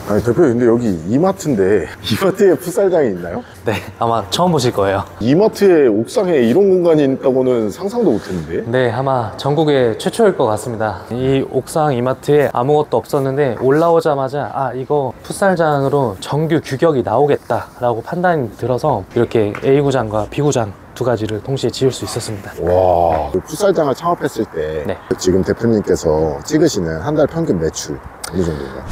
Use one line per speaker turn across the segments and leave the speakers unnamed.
아니 대표님, 근데 여기 이마트인데 이마트에 풋살장이 있나요?
네, 아마 처음 보실 거예요.
이마트의 옥상에 이런 공간이 있다고는 상상도 못했는데.
네, 아마 전국에 최초일 것 같습니다. 이 옥상 이마트에 아무것도 없었는데 올라오자마자 아, 이거 풋살장으로 정규 규격이 나오겠다 라고 판단이 들어서 이렇게 A구장과 B구장 두 가지를 동시에 지을 수 있었습니다.
와, 그 풋살장을 창업했을 때
네.
지금 대표님께서 찍으시는 한 달 평균 매출 어느 정도인가요?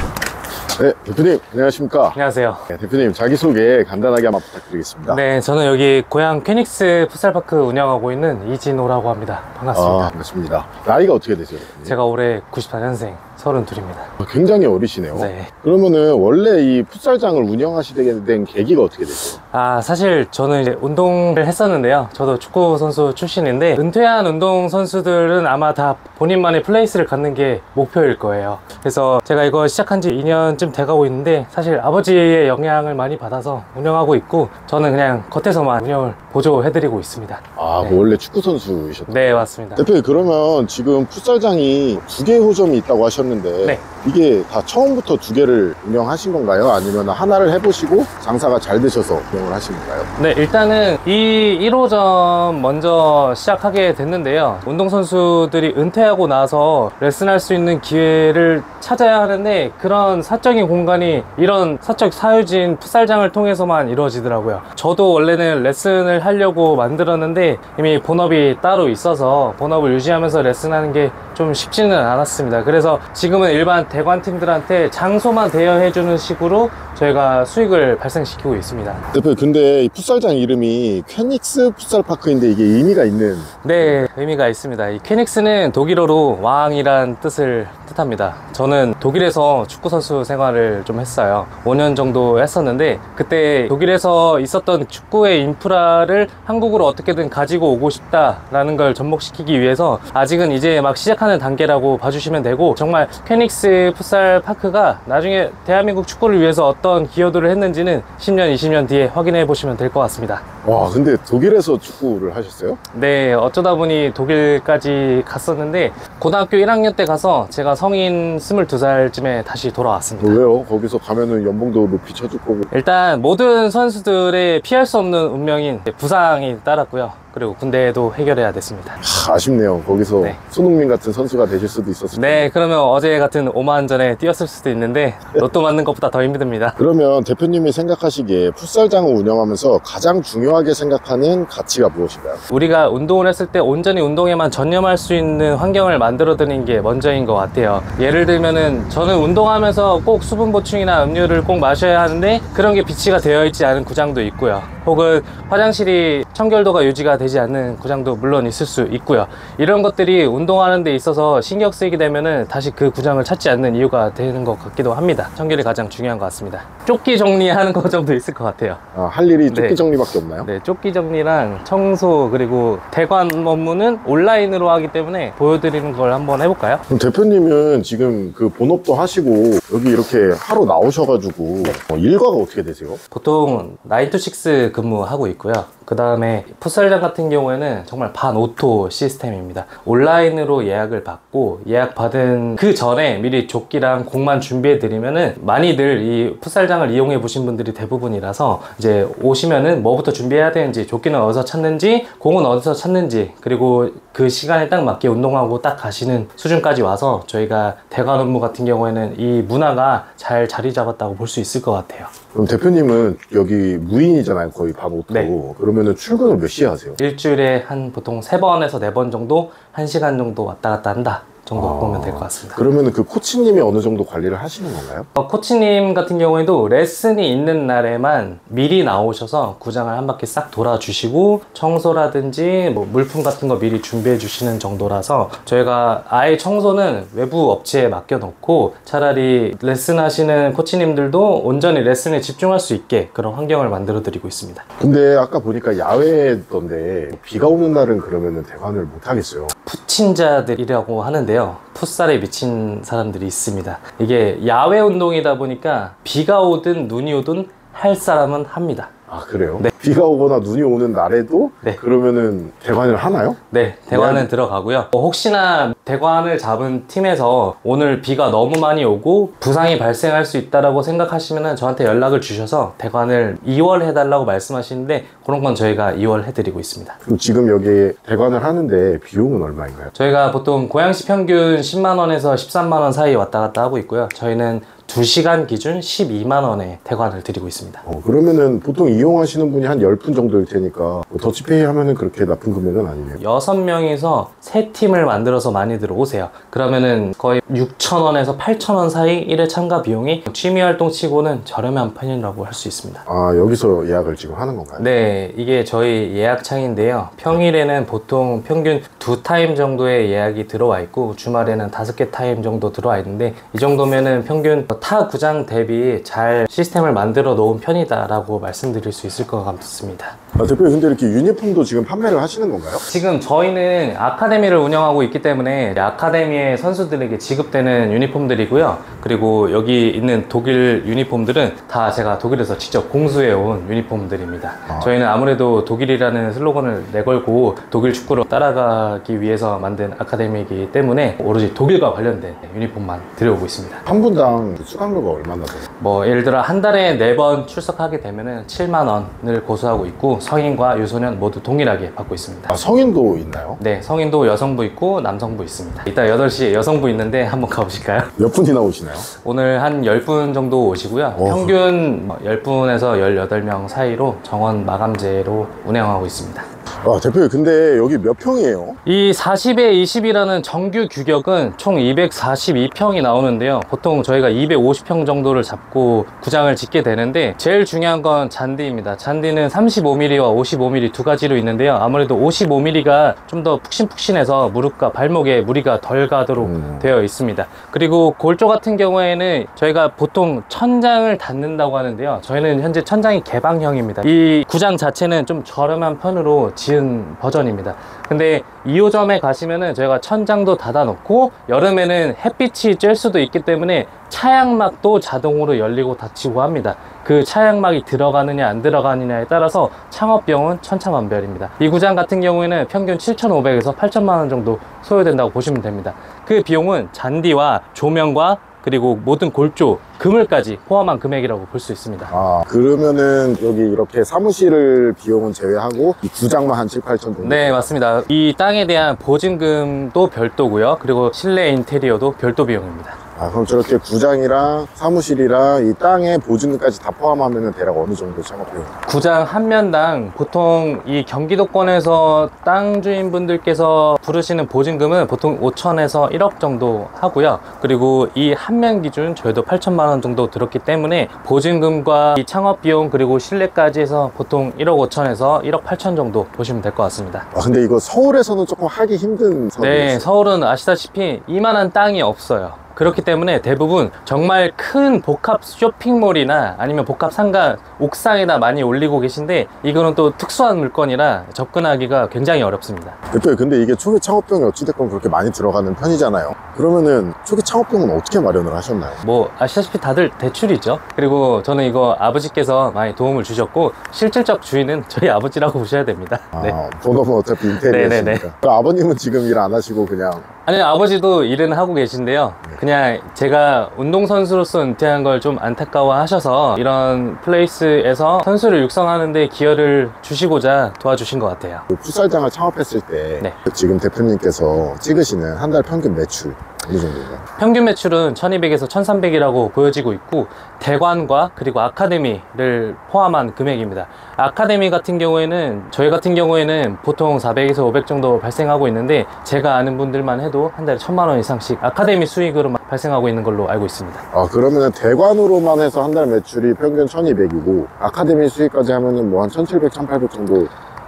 네, 대표님 안녕하십니까?
안녕하세요.
네, 대표님 자기소개 간단하게 한번 부탁드리겠습니다.
네, 저는 여기 고향 퀘닉스 풋살파크 운영하고 있는 이진호라고 합니다. 반갑습니다.
반갑습니다. 나이가 어떻게 되세요, 대표님?
제가 올해 94년생 32입니다.
굉장히 어리시네요.
네.
그러면은 원래 이 풋살장을 운영하시게 된 계기가 어떻게 되세요?
아, 사실 저는 이제 운동을 했었는데요. 저도 축구 선수 출신인데 은퇴한 운동 선수들은 아마 다 본인만의 플레이스를 갖는 게 목표일 거예요. 그래서 제가 이거 시작한 지 2년쯤 돼가고 있는데 사실 아버지의 영향을 많이 받아서 운영하고 있고 저는 그냥 겉에서만 운영을 보조해드리고 있습니다.
아,
네.
그 원래 축구 선수이셨나요?
네, 맞습니다.
대표님, 그러면 지금 풋살장이 2개 호점이 있다고 하셨는데
네.
이게 다 처음부터 2개를 운영하신 건가요? 아니면 하나를 해보시고 장사가 잘 되셔서 운영을 하신 건가요?
네, 일단은 이 1호점 먼저 시작하게 됐는데요. 운동선수들이 은퇴하고 나서 레슨할 수 있는 기회를 찾아야 하는데 그런 사적인 공간이 이런 사적 사유진 풋살장을 통해서만 이루어지더라고요. 저도 원래는 레슨을 하려고 만들었는데 이미 본업이 따로 있어서 본업을 유지하면서 레슨하는 게 좀 쉽지는 않았습니다. 그래서 지금은 일반 대관팀들한테 장소만 대여해주는 식으로 저희가 수익을 발생시키고 있습니다.
대표님, 근데 이 풋살장 이름이 퀘닉스 풋살파크인데 이게 의미가 있는.
네, 의미가 있습니다. 이 퀘닉스는 독일어로 왕이란 뜻을 뜻합니다. 저는 독일에서 축구선수 생활을 좀 했어요. 5년 정도 했었는데 그때 독일에서 있었던 축구의 인프라를 한국으로 어떻게든 가지고 오고 싶다라는 걸 접목시키기 위해서 아직은 이제 막 시작하는 단계라고 봐주시면 되고 정말 퀘닉스 풋살파크가 나중에 대한민국 축구를 위해서 어떤 기여도를 했는지는 10년, 20년 뒤에 확인해 보시면 될 것 같습니다.
와, 근데 독일에서 축구를 하셨어요?
네, 어쩌다 보니 독일까지 갔었는데 고등학교 1학년 때 가서 제가 성인 22살쯤에 다시 돌아왔습니다.
왜요? 거기서 가면은 연봉도 높이 쳐줄 거고.
일단 모든 선수들의 피할 수 없는 운명인 부상이 따랐고요. 그리고 군대도 해결해야 됐습니다.
아쉽네요. 거기서
네.
손흥민 같은 선수가 되실 수도 있었을 텐데.
네, 그러면 어제 같은 오만전에 뛰었을 수도 있는데 로또 맞는 것보다 더 힘듭니다.
그러면 대표님이 생각하시기에 풋살장을 운영하면서 가장 중요하게 생각하는 가치가 무엇인가요?
우리가 운동을 했을 때 온전히 운동에만 전념할 수 있는 환경을 만들어 드리는 게 먼저인 것 같아요. 예를 들면은 저는 운동하면서 꼭 수분 보충이나 음료를 꼭 마셔야 하는데 그런 게 비치가 되어 있지 않은 구장도 있고요. 혹은 화장실이 청결도가 유지가 되지 않는 구장도 물론 있을 수 있고요. 이런 것들이 운동하는 데 있어서 신경 쓰이게 되면은 다시 그 구장을 찾지 않는 이유가 되는 것 같기도 합니다. 청결이 가장 중요한 것 같습니다. 조끼 정리하는 것 정도 있을 것 같아요.
아, 할 일이 조끼
네.
정리밖에 없나요?
네, 조끼 정리랑 청소 그리고 대관 업무는 온라인으로 하기 때문에 보여드리는 걸 한번 해볼까요?
그럼 대표님은 지금 그 본업도 하시고 여기 이렇게 하루 나오셔가지고 일과가 어떻게 되세요?
보통 9to6 근무하고 있고요. 그 다음에 풋살장 같은 경우에는 정말 반오토 시스템입니다. 온라인으로 예약을 받고 예약받은 그 전에 미리 조끼랑 공만 준비해 드리면은 많이들 이 풋살장을 이용해 보신 분들이 대부분이라서 이제 오시면은 뭐부터 준비해야 되는지, 조끼는 어디서 찾는지, 공은 어디서 찾는지, 그리고 그 시간에 딱 맞게 운동하고 딱 가시는 수준까지 와서 저희가 대관 업무 같은 경우에는 이 문화가 잘 자리 잡았다고 볼 수 있을 것 같아요.
그럼 대표님은 여기 무인이잖아요. 거의 반오토.
네.
그러면은 출근을 몇 시에 하세요?
일주일에 한 보통 3번에서 4번 정도 1시간 정도 왔다 갔다 한다 정도 보면 될 것 같습니다.
그러면은 그 코치님이 어느 정도 관리를 하시는 건가요?
코치님 같은 경우에도 레슨이 있는 날에만 미리 나오셔서 구장을 한 바퀴 싹 돌아주시고 청소라든지 뭐 물품 같은 거 미리 준비해 주시는 정도라서 저희가 아예 청소는 외부 업체에 맡겨 놓고 차라리 레슨 하시는 코치님들도 온전히 레슨에 집중할 수 있게 그런 환경을 만들어 드리고 있습니다.
근데 아까 보니까 야외던데 비가 오는 날은 그러면은 대관을 못 하겠어요.
풋친자들이라고 하는데요. 풋살에 미친 사람들이 있습니다. 이게 야외 운동이다 보니까 비가 오든 눈이 오든 할 사람은 합니다.
아, 그래요?
네.
비가 오거나 눈이 오는 날에도
네.
그러면은 대관을 하나요?
네, 대관은 들어가고요. 혹시나 대관을 잡은 팀에서 오늘 비가 너무 많이 오고 부상이 발생할 수 있다라고 생각하시면 저한테 연락을 주셔서 대관을 2월 해달라고 말씀하시는데 그런 건 저희가 2월 해드리고 있습니다.
그럼 지금 여기에 대관을 하는데 비용은 얼마인가요?
저희가 보통 고양시 평균 10만 원에서 13만 원 사이 왔다 갔다 하고 있고요. 저희는 2시간 기준 12만 원에 대관을 드리고 있습니다.
그러면은 보통 이용하시는 분이 한 10분 정도일 테니까 뭐 더치페이 하면은 그렇게 나쁜 금액은 아니네요.
6명이서 3팀을 만들어서 많이들 오세요. 그러면은 거의 6,000원에서 8,000원 사이 1회 참가 비용이 취미 활동 치고는 저렴한 편이라고 할 수 있습니다.
아, 여기서 예약을 지금 하는 건가요?
네, 이게 저희 예약창인데요. 평일에는 보통 평균 2타임 정도의 예약이 들어와 있고 주말에는 5개 타임 정도 들어와 있는데 이 정도면은 평균 타 구장 대비 잘 시스템을 만들어 놓은 편이다라고 말씀드릴 수 있을 것 같습니다.
아, 대표님 근데 이렇게 유니폼도 지금 판매를 하시는 건가요?
지금 저희는 아카데미를 운영하고 있기 때문에 아카데미의 선수들에게 지급되는 유니폼들이고요. 그리고 여기 있는 독일 유니폼들은 다 제가 독일에서 직접 공수해 온 유니폼들입니다. 저희는 아무래도 독일이라는 슬로건을 내걸고 독일 축구로 따라가기 위해서 만든 아카데미이기 때문에 오로지 독일과 관련된 유니폼만 들여오고 있습니다.
한 분당 수강료가 얼마나 돼요?
뭐 예를 들어 한 달에 4번 출석하게 되면은 7만 원을 고수하고 있고 성인과 유소년 모두 동일하게 받고 있습니다.
아, 성인도 있나요?
네, 성인도 여성부 있고 남성부 있습니다. 이따 8시에 여성부 있는데 한번 가보실까요?
몇 분이나 오시나요?
오늘 한 10분 정도 오시고요. 평균 10분에서 18명 사이로 정원 마감제로 운영하고 있습니다.
아, 대표님 근데 여기 몇 평이에요?
이 40에 20이라는 정규 규격은 총 242평이 나오는데요. 보통 저희가 250평 정도를 잡고 구장을 짓게 되는데 제일 중요한 건 잔디입니다. 잔디는 35mm와 55mm 두 가지로 있는데요. 아무래도 55mm가 좀 더 푹신푹신해서 무릎과 발목에 무리가 덜 가도록 되어 있습니다. 그리고 골조 같은 경우에는 저희가 보통 천장을 닫는다고 하는데요. 저희는 현재 천장이 개방형입니다. 이 구장 자체는 좀 저렴한 편으로 지은 버전입니다. 근데 2호점에 가시면은 저희가 천장도 닫아 놓고 여름에는 햇빛이 쬐을 수도 있기 때문에 차양막도 자동으로 열리고 닫히고 합니다. 그 차양막이 들어가느냐 안 들어가느냐에 따라서 창업비용은 천차만별입니다. 이 구장 같은 경우에는 평균 7,500에서 8,000만 원 정도 소요된다고 보시면 됩니다. 그 비용은 잔디와 조명과 그리고 모든 골조, 그물까지 포함한 금액이라고 볼 수 있습니다.
아, 그러면은 여기 이렇게 사무실 비용은 제외하고 이 구장만 한 7, 8천 정도?
네, 맞습니다. 이 땅에 대한 보증금도 별도고요. 그리고 실내 인테리어도 별도 비용입니다.
아, 그럼 저렇게 구장이랑 사무실이랑 이 땅에 보증금까지 다 포함하면은 대략 어느 정도 창업비용?
구장 한 면당 보통 이 경기도권에서 땅 주인분들께서 부르시는 보증금은 보통 5천에서 1억 정도 하고요. 그리고 이 한 면 기준 저희도 8천만 원 정도 들었기 때문에 보증금과 이 창업비용 그리고 실내까지 해서 보통 1억 5천에서 1억 8천 정도 보시면 될 것 같습니다.
아, 근데 이거 서울에서는 조금 하기 힘든 사업이었어요.
네, 서울은 아시다시피 이만한 땅이 없어요. 그렇기 때문에 대부분 정말 큰 복합 쇼핑몰이나 아니면 복합 상가 옥상에다 많이 올리고 계신데 이거는 또 특수한 물건이라 접근하기가 굉장히 어렵습니다.
대표님 근데 이게 초기 창업비용이 어찌됐건 그렇게 많이 들어가는 편이잖아요. 그러면은 초기 창업비용은 어떻게 마련을 하셨나요?
뭐 아시다시피 다들 대출이죠. 그리고 저는 이거 아버지께서 많이 도움을 주셨고 실질적 주인은 저희 아버지라고 보셔야 됩니다. 네.
아, 본업은 어차피 인테리어시니까. 그 아버님은 지금 일 안 하시고 그냥
아니 아버지도 일은 하고 계신데요. 그냥 제가 운동선수로서 은퇴한 걸 좀 안타까워 하셔서 이런 플레이스에서 선수를 육성하는데 기여를 주시고자 도와주신 것 같아요.
그 풋살장을 창업했을 때
네.
지금 대표님께서 찍으시는 한 달 평균 매출 어느 정도인가요?
평균 매출은 1200에서 1300이라고 보여지고 있고 대관과 그리고 아카데미를 포함한 금액입니다. 아카데미 같은 경우에는 저희 같은 경우에는 보통 400에서 500 정도 발생하고 있는데 제가 아는 분들만 해도 한 달에 1000만 원 이상씩 아카데미 수익으로만 발생하고 있는 걸로 알고 있습니다.
아, 그러면 대관으로만 해서 한 달 매출이 평균 1200이고 아카데미 수익까지 하면은 뭐 한 1700, 1800 정도.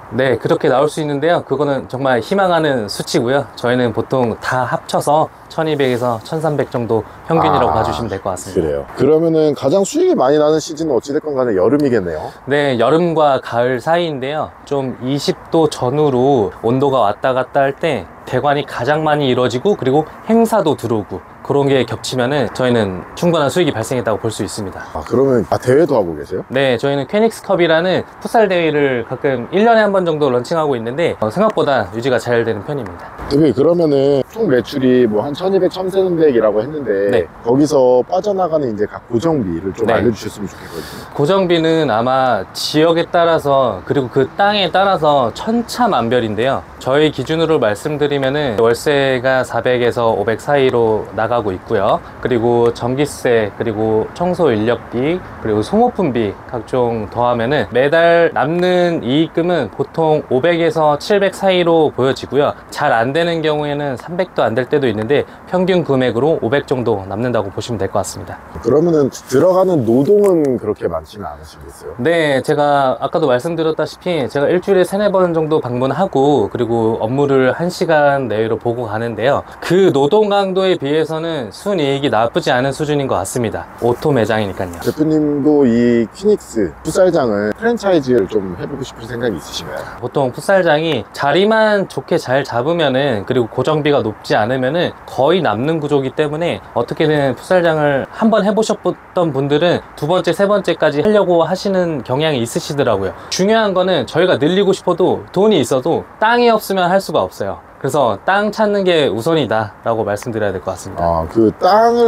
네, 그렇게 나올 수 있는데요. 그거는 정말 희망하는 수치고요. 저희는 보통 다 합쳐서 1200에서 1300 정도 평균이라고 봐주시면 될 것 같습니다.
그래요. 그러면은 가장 수익이 많이 나는 시즌은 어찌됐건 간에 여름이겠네요.
네, 여름과 가을 사이인데요. 좀 20도 전후로 온도가 왔다 갔다 할 때 대관이 가장 많이 이루어지고, 그리고 행사도 들어오고, 그런 게 겹치면은 저희는 충분한 수익이 발생했다고 볼 수 있습니다.
그러면 대회도 하고 계세요?
네, 저희는 퀘닉스컵이라는 풋살 대회를 가끔 1년에 한 번 정도 런칭하고 있는데 생각보다 유지가 잘 되는 편입니다.
대표님, 그러면은 총 매출이 뭐 한 1200, 1300이라고 했는데
네.
거기서 빠져나가는 이제 각 고정비를 좀
네.
알려주셨으면 좋겠거든요.
고정비는 아마 지역에 따라서, 그리고 그 땅에 따라서 천차만별인데요. 저희 기준으로 말씀드리면은 월세가 400에서 500 사이로 나가고 있고요. 그리고 전기세, 그리고 청소 인력비, 그리고 소모품비 각종 더하면은 매달 남는 이익금은 보통 500에서 700 사이로 보여지고요. 잘 안 되는 경우에는 300도 안 될 때도 있는데 평균 금액으로 500 정도 남는다고 보시면 될 것 같습니다.
그러면은 들어가는 노동은 그렇게 많지는 않으시겠어요?
네, 제가 아까도 말씀드렸다시피 제가 일주일에 3-4번 정도 방문하고, 그리고 업무를 1시간 내외로 보고 가는데요. 그 노동 강도에 비해서는 순이익이 나쁘지 않은 수준인 것 같습니다. 오토 매장이니까요.
대표님도 이 퀴닉스 풋살장을 프랜차이즈를 좀 해보고 싶은 생각이 있으신가요?
보통 풋살장이 자리만 좋게 잘 잡으면은, 그리고 고정비가 높지 않으면은 거의 남는 구조이기 때문에 어떻게든 풋살장을 한번 해보셨던 분들은 두 번째, 세 번째까지 하려고 하시는 경향이 있으시더라고요. 중요한 거는 저희가 늘리고 싶어도 돈이 있어도 땅이 없으면 할 수가 없어요. 그래서 땅 찾는 게 우선이다 라고 말씀드려야 될 것 같습니다.
그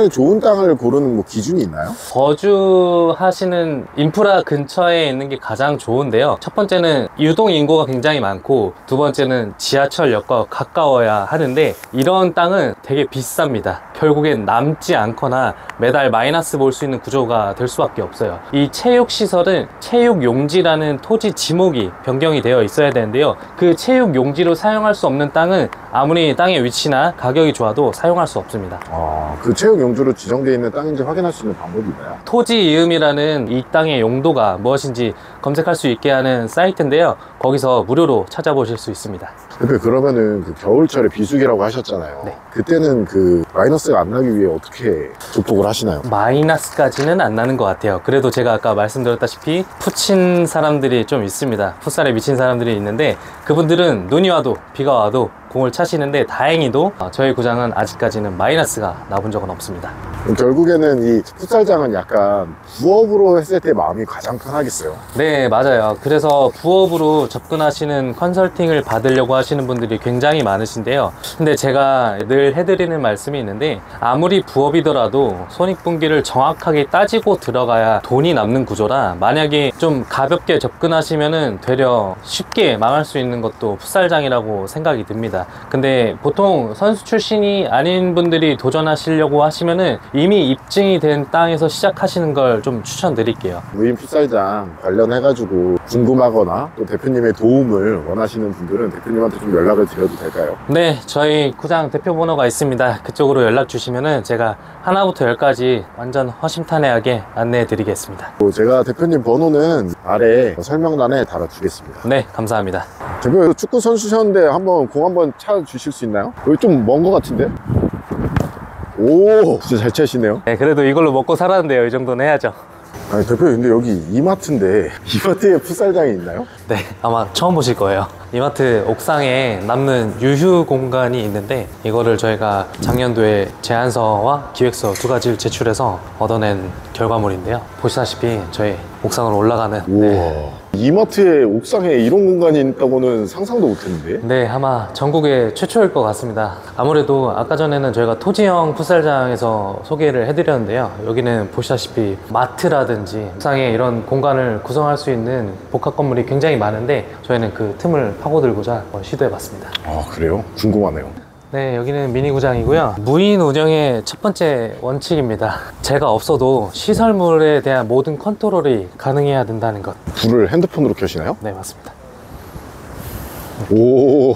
좋은 땅을 고르는 뭐 기준이 있나요?
거주하시는 인프라 근처에 있는 게 가장 좋은데요. 첫 번째는 유동 인구가 굉장히 많고, 두 번째는 지하철역과 가까워야 하는데, 이런 땅은 되게 비쌉니다. 결국엔 남지 않거나 매달 마이너스 볼 수 있는 구조가 될 수밖에 없어요. 이 체육시설은 체육용지라는 토지 지목이 변경이 되어 있어야 되는데요. 그 체육용지로 사용할 수 없는 땅은 아무리 땅의 위치나 가격이 좋아도 사용할 수 없습니다.
그 체육 용도로 지정되어 있는 땅인지 확인할 수 있는 방법이 있나요?
토지 이음이라는 이 땅의 용도가 무엇인지 검색할 수 있게 하는 사이트인데요. 거기서 무료로 찾아보실 수 있습니다.
대표, 그러면은 그 겨울철에 비수기라고 하셨잖아요.
네.
그때는 그 마이너스가 안 나기 위해 어떻게 극복을 하시나요?
마이너스까지는 안 나는 것 같아요. 그래도 제가 아까 말씀드렸다시피 푸친 사람들이 좀 있습니다. 풋살에 미친 사람들이 있는데, 그분들은 눈이 와도 비가 와도 공을 차시는데, 다행히도 저희 구장은 아직까지는 마이너스가 나본 적은 없습니다.
그럼 결국에는 이 풋살장은 약간 부업으로 했을 때 마음이 가장 편하겠어요.
네, 맞아요. 그래서 부업으로 접근하시는 컨설팅을 받으려고 하시는 분들이 굉장히 많으신데요. 근데 제가 늘 해드리는 말씀이 있는데, 아무리 부업이더라도 손익분기를 정확하게 따지고 들어가야 돈이 남는 구조라, 만약에 좀 가볍게 접근하시면은 되려 쉽게 망할 수 있는 것도 풋살장이라고 생각이 듭니다. 근데 보통 선수 출신이 아닌 분들이 도전하시려고 하시면은 이미 입증이 된 땅에서 시작하시는 걸 좀 추천드릴게요.
무인 풋살장 관련해가지고 궁금하거나 또 대표님의 도움을 원하시는 분들은 대표님한테 좀 연락을 드려도 될까요?
네, 저희 구장 대표 번호가 있습니다. 그쪽으로 연락 주시면은 제가 하나부터 10까지 완전 허심탄회하게 안내해 드리겠습니다.
제가 대표님 번호는 아래 설명란에 달아주겠습니다.
네, 감사합니다.
대표, 축구 선수셨는데 공 한번 찾아주실 수 있나요? 여기 좀 먼 것 같은데? 오, 진짜 잘 차시네요.
네, 그래도 이걸로 먹고 살았는데요. 이 정도는 해야죠.
아니, 대표, 근데 여기 이마트인데 이마트에 풋살장이 있나요?
네, 아마 처음 보실 거예요. 이마트 옥상에 남는 유휴 공간이 있는데, 이거를 저희가 작년도에 제안서와 기획서 두 가지를 제출해서 얻어낸 결과물인데요. 보시다시피 저희 옥상으로 올라가는,
우와, 이마트에 옥상에 이런 공간이 있다고는 상상도 못했는데.
네, 아마 전국에 최초일 것 같습니다. 아무래도 아까 전에는 저희가 토지형 풋살장에서 소개를 해드렸는데요. 여기는 보시다시피 마트라든지 옥상에 이런 공간을 구성할 수 있는 복합 건물이 굉장히 많은데, 저희는 그 틈을 파고들고자 시도해봤습니다.
아, 그래요? 궁금하네요.
네, 여기는 미니구장이고요. 무인 운영의 첫 번째 원칙입니다. 제가 없어도 시설물에 대한 모든 컨트롤이 가능해야 된다는 것.
불을 핸드폰으로 켜시나요?
네, 맞습니다.
오.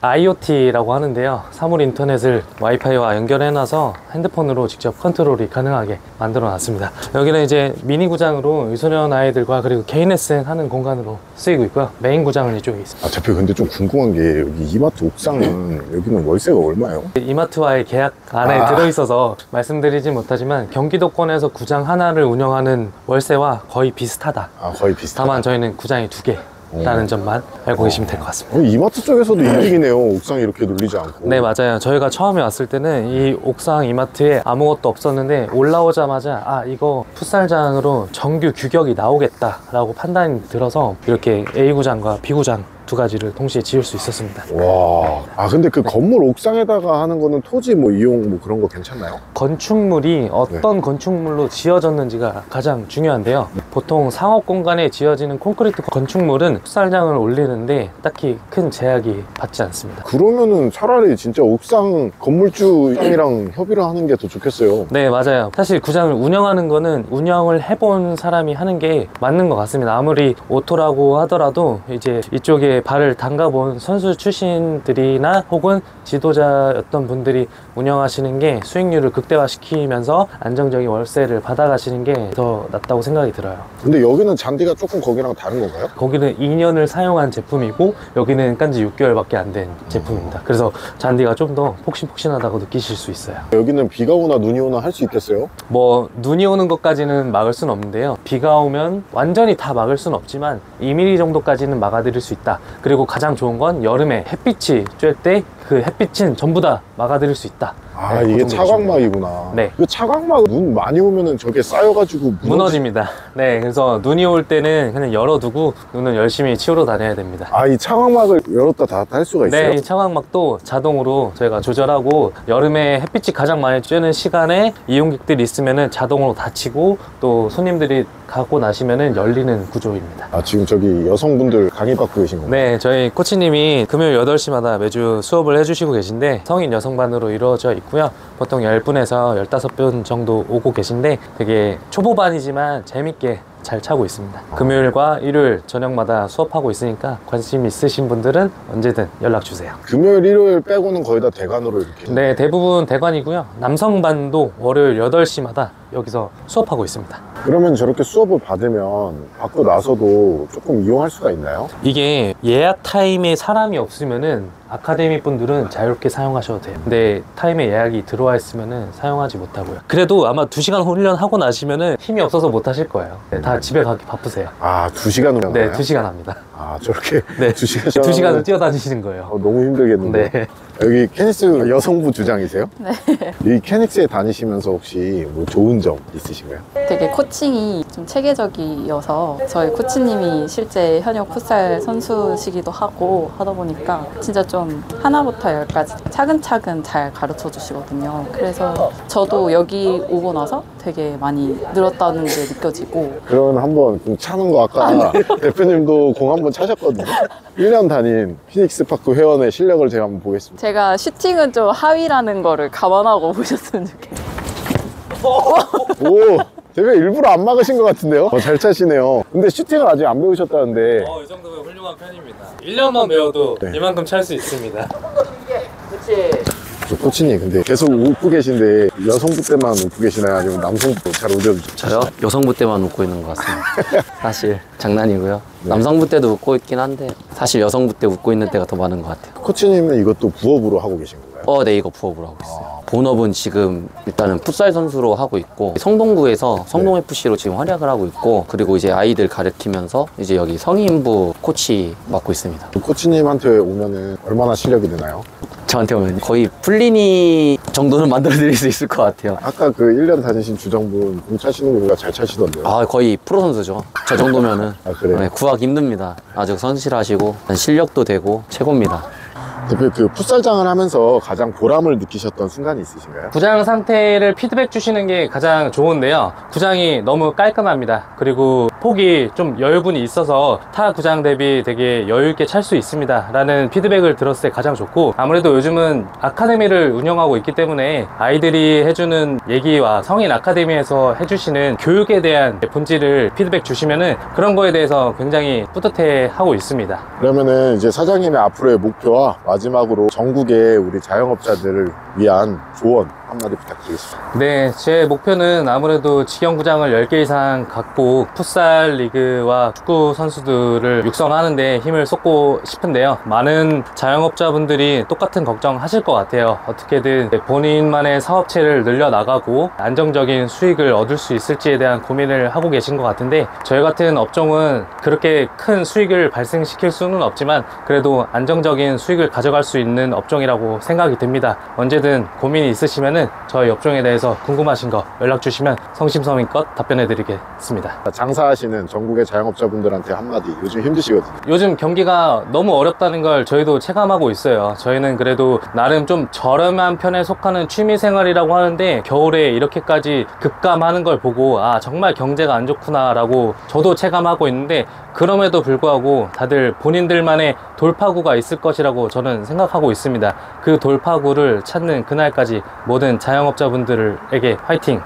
IoT라고 하는데요. 사물 인터넷을 와이파이와 연결해놔서 핸드폰으로 직접 컨트롤이 가능하게 만들어 놨습니다. 여기는 이제 미니 구장으로 유소년 아이들과 그리고 개인 레슨 하는 공간으로 쓰이고 있고요. 메인 구장은 이쪽에 있습니다.
아, 대표 근데 좀 궁금한 게 여기 이마트 옥상은 여기는 월세가 얼마예요?
이마트와의 계약 안에 들어있어서 말씀드리진 못하지만 경기도권에서 구장 하나를 운영하는 월세와 거의 비슷하다.
아, 거의 비슷하다.
다만 저희는 구장이 2개 라는 점만 알고 계시면 될 것 같습니다.
이마트 쪽에서도 이득이네요. 옥상이 이렇게 눌리지 않고.
네, 맞아요. 저희가 처음에 왔을 때는 이 옥상 이마트에 아무것도 없었는데 올라오자마자 아, 이거 풋살장으로 정규 규격이 나오겠다 라고 판단이 들어서 이렇게 A구장과 B구장 두 가지를 동시에 지을 수 있었습니다.
와. 아, 근데 그 건물 옥상에다가 하는 거는 토지 뭐 이용 뭐 그런 거 괜찮나요?
건축물이 어떤 건축물로 지어졌는지가 가장 중요한데요. 보통 상업 공간에 지어지는 콘크리트 건축물은 풋살장을 올리는데 딱히 큰 제약이 받지 않습니다.
그러면은 차라리 진짜 옥상 건물주랑 협의를 하는 게 더 좋겠어요.
네, 맞아요. 사실 구장을 운영하는 거는 운영을 해본 사람이 하는 게 맞는 것 같습니다. 아무리 오토라고 하더라도 이제 이쪽에 발을 담가본 선수 출신들이나 혹은 지도자였던 분들이 운영하시는 게 수익률을 극대화시키면서 안정적인 월세를 받아가시는 게 더 낫다고 생각이 들어요.
근데 여기는 잔디가 조금 거기랑 다른 건가요?
거기는 2년을 사용한 제품이고 여기는 깐지 6개월밖에 안 된 제품입니다. 그래서 잔디가 좀 더 폭신폭신하다고 느끼실 수 있어요.
여기는 비가 오나 눈이 오나 할 수 있겠어요?
뭐 눈이 오는 것까지는 막을 수는 없는데요. 비가 오면 완전히 다 막을 수는 없지만 2mm 정도까지는 막아드릴 수 있다. 그리고 가장 좋은 건 여름에 햇빛이 쬐 때 그 햇빛은 전부 다 막아드릴 수 있다.
아,
네,
이게
그 정도
차광막이구나.
네.
그 차광막 눈 많이 오면은 저게 쌓여가지고
무너집니다. 네, 그래서 눈이 올 때는 그냥 열어두고 눈은 열심히 치우러 다녀야 됩니다.
아, 이 차광막을 열었다 닫았다 할 수가 있어요?
네, 이 차광막도 자동으로 저희가 조절하고 여름에 햇빛이 가장 많이 쬐는 시간에 이용객들이 있으면은 자동으로 닫히고 또 손님들이 가고 나시면은 열리는 구조입니다.
아, 지금 저기 여성분들 강의받고 계신 건가요?
네, 저희 코치님이 금요일 8시마다 매주 수업을 해주시고 계신데 성인 여성반으로 이루어져 있고요. 보통 10분에서 15분 정도 오고 계신데 되게 초보반이지만 재밌게 잘 차고 있습니다. 금요일과 일요일 저녁마다 수업하고 있으니까 관심 있으신 분들은 언제든 연락 주세요.
금요일, 일요일 빼고는 거의 다 대관으로 이렇게.
네, 대부분 대관이고요. 남성반도 월요일 8시마다 여기서 수업하고 있습니다.
그러면 저렇게 수업을 받으면 받고 나서도 조금 이용할 수가 있나요?
이게 예약 타임에 사람이 없으면은 아카데미 분들은 자유롭게 사용하셔도 돼요. 근데 타임에 예약이 들어와 있으면은 사용하지 못하고요. 그래도 아마 2시간 훈련하고 나시면은 힘이 없어서 못 하실 거예요. 네, 다 집에 가기 바쁘세요.
아, 2시간을 하나요?
네, 2시간 합니다.
아, 저렇게
네,
2시간
2시간을 뛰어다니시는 거예요.
너무 힘들겠는데.
네.
여기 케닉스 여성부 주장이세요? 네. 이 케닉스에 다니시면서 혹시 뭐 좋은 점 있으신가요?
되게 코칭이 좀 체계적이어서 저희 코치님이 실제 현역 풋살 선수시기도 하고 하다 보니까 진짜 좀 하나부터 열까지 차근차근 잘 가르쳐 주시거든요. 그래서 저도 여기 오고 나서 되게 많이 늘었다는 게 느껴지고.
그러면 한번 공 차는 거 아까 대표님도 공 한번 차셨거든요. 1년 다닌 피닉스 파크 회원의 실력을 제가 한번 보겠습니다.
제가 슈팅은 좀 하위라는 거를 감안하고 보셨으면 좋겠어요.
오! 대표 일부러 안 막으신 것 같은데요? 잘 차시네요. 근데 슈팅을 아직 안 배우셨다는데.
이 정도면 훌륭한 편입니다. 1년만 배워도
네.
이만큼 찰 수 있습니다.
저 코치님 근데 계속 웃고 계신데 여성부 때만 웃고 계시나요? 아니면 남성부 잘 웃어주죠?
저요? 여성부 때만 웃고 있는 것 같습니다. 사실 장난이고요. 남성부 때도 웃고 있긴 한데 사실 여성부 때 웃고 있는 때가 더 많은 것 같아요.
코치님은 이것도 부업으로 하고 계신 건가요?
네, 이거 부업으로 하고 있어요. 본업은 지금 일단은 풋살 선수로 하고 있고 성동구에서 성동FC로 지금 활약을 하고 있고 그리고 이제 아이들 가르치면서 이제 여기 성인부 코치 맡고 있습니다.
코치님한테 오면은 얼마나 실력이 되나요?
저한테 오면 거의 풀리니 정도는 만들어 드릴 수 있을 것 같아요.
아까 그 1년 다니신 주장분 공 차시는 거 보니까 잘 차시던데요?
거의 프로 선수죠. 저 정도면은
아, 그래요?
네, 구하기 힘듭니다. 아주 성실하시고 실력도 되고 최고입니다.
대표 그 풋살장을 하면서 가장 보람을 느끼셨던 순간이 있으신가요?
구장 상태를 피드백 주시는 게 가장 좋은데요. 구장이 너무 깔끔합니다. 그리고 폭이 좀 여유분이 있어서 타 구장 대비 되게 여유있게 찰 수 있습니다 라는 피드백을 들었을 때 가장 좋고, 아무래도 요즘은 아카데미를 운영하고 있기 때문에 아이들이 해주는 얘기와 성인 아카데미에서 해주시는 교육에 대한 본질을 피드백 주시면은 그런 거에 대해서 굉장히 뿌듯해 하고 있습니다.
그러면은 이제 사장님의 앞으로의 목표와 마지막으로 전국의 우리 자영업자들을 위한 조언 한마디 부탁드리겠습니다.
네, 제 목표는 아무래도 직영구장을 10개 이상 갖고 풋살 리그와 축구 선수들을 육성하는데 힘을 쏟고 싶은데요. 많은 자영업자분들이 똑같은 걱정 하실 것 같아요. 어떻게든 본인만의 사업체를 늘려나가고 안정적인 수익을 얻을 수 있을지에 대한 고민을 하고 계신 것 같은데, 저희 같은 업종은 그렇게 큰 수익을 발생시킬 수는 없지만 그래도 안정적인 수익을 가져갈 수 있는 업종이라고 생각이 듭니다. 언제든 고민이 있으시면은 저희 업종에 대해서 궁금하신 거 연락 주시면 성심성의껏 답변해 드리겠습니다.
장사하시는 전국의 자영업자분들한테 한마디. 요즘 힘드시거든요.
요즘 경기가 너무 어렵다는 걸 저희도 체감하고 있어요. 저희는 그래도 나름 좀 저렴한 편에 속하는 취미생활이라고 하는데 겨울에 이렇게까지 급감하는 걸 보고 아, 정말 경제가 안 좋구나 라고 저도 체감하고 있는데, 그럼에도 불구하고 다들 본인들만의 돌파구가 있을 것이라고 저는 생각하고 있습니다. 그 돌파구를 찾는 그날까지 모든 자영업자분들에게 화이팅